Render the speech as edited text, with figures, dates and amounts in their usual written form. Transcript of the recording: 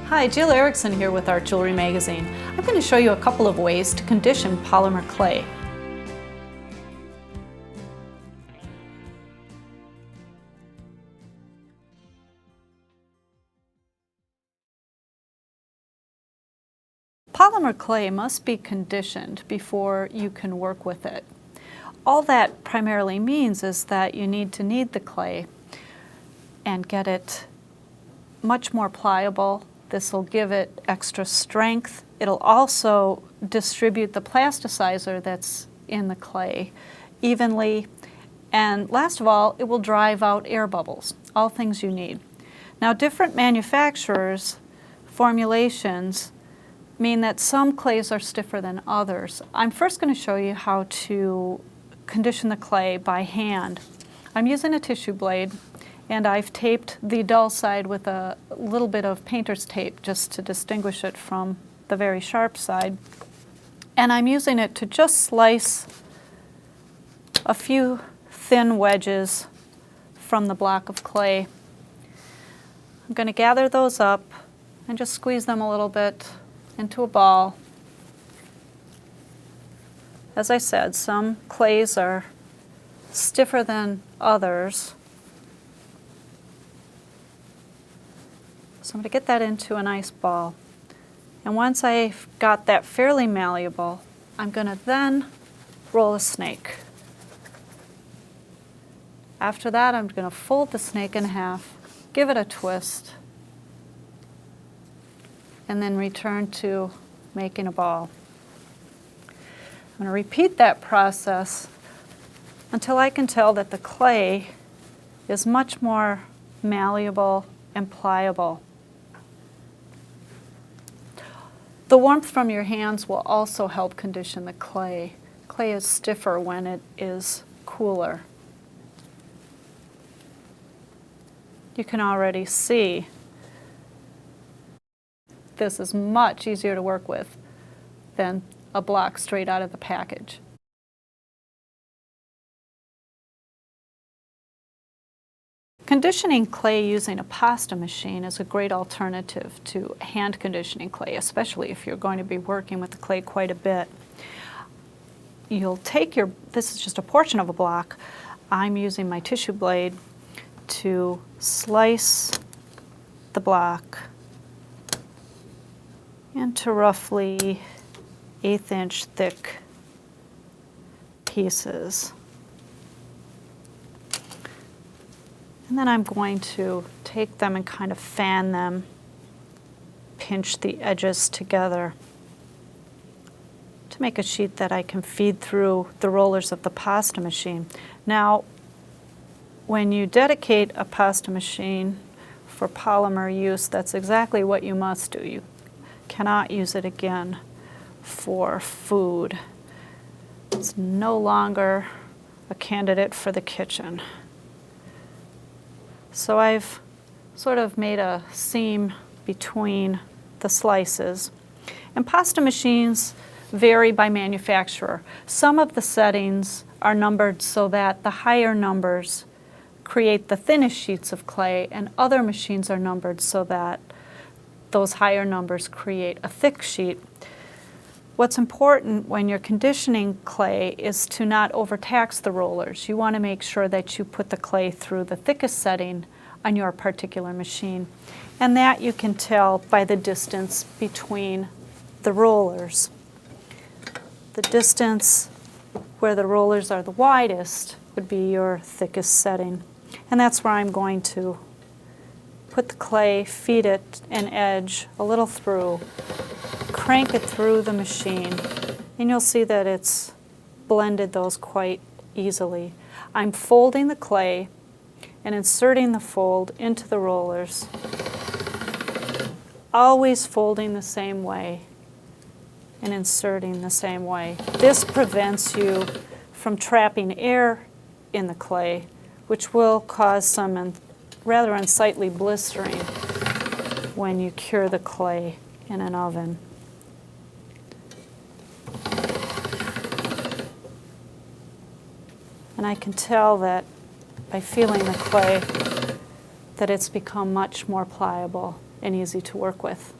Hi, Jill Erickson here with Art Jewelry Magazine. I'm going to show you a couple of ways to condition polymer clay. Polymer clay must be conditioned before you can work with it. All that primarily means is that you need to knead the clay and get it much more pliable. This will give it extra strength. It'll also distribute the plasticizer that's in the clay evenly. And last of all, it will drive out air bubbles, all things you need. Now, different manufacturers' formulations mean that some clays are stiffer than others. I'm first going to show you how to condition the clay by hand. I'm using a tissue blade, and I've taped the dull side with a little bit of painter's tape just to distinguish it from the very sharp side. And I'm using it to just slice a few thin wedges from the block of clay. I'm going to gather those up and just squeeze them a little bit into a ball. As I said, some clays are stiffer than others. So I'm going to get that into a nice ball. And once I've got that fairly malleable, I'm going to then roll a snake. After that, I'm going to fold the snake in half, give it a twist, and then return to making a ball. I'm going to repeat that process until I can tell that the clay is much more malleable and pliable. The warmth from your hands will also help condition the clay. Clay is stiffer when it is cooler. You can already see this is much easier to work with than a block straight out of the package. Conditioning clay using a pasta machine is a great alternative to hand conditioning clay, especially if you're going to be working with the clay quite a bit. You'll take this is just a portion of a block. I'm using my tissue blade to slice the block into roughly 1/8 inch thick pieces. And then I'm going to take them and kind of fan them, pinch the edges together to make a sheet that I can feed through the rollers of the pasta machine. Now, when you dedicate a pasta machine for polymer use, that's exactly what you must do. You cannot use it again for food. It's no longer a candidate for the kitchen. So I've sort of made a seam between the slices. And pasta machines vary by manufacturer. Some of the settings are numbered so that the higher numbers create the thinnest sheets of clay, and other machines are numbered so that those higher numbers create a thick sheet. What's important when you're conditioning clay is to not overtax the rollers. You want to make sure that you put the clay through the thickest setting on your particular machine. And that you can tell by the distance between the rollers. The distance where the rollers are the widest would be your thickest setting. And that's where I'm going to put the clay, feed it an edge a little through, crank it through the machine, and you'll see that it's blended those quite easily. I'm folding the clay and inserting the fold into the rollers, always folding the same way and inserting the same way. This prevents you from trapping air in the clay, which will cause some rather unsightly blistering when you cure the clay in an oven. And I can tell that by feeling the clay that it's become much more pliable and easy to work with.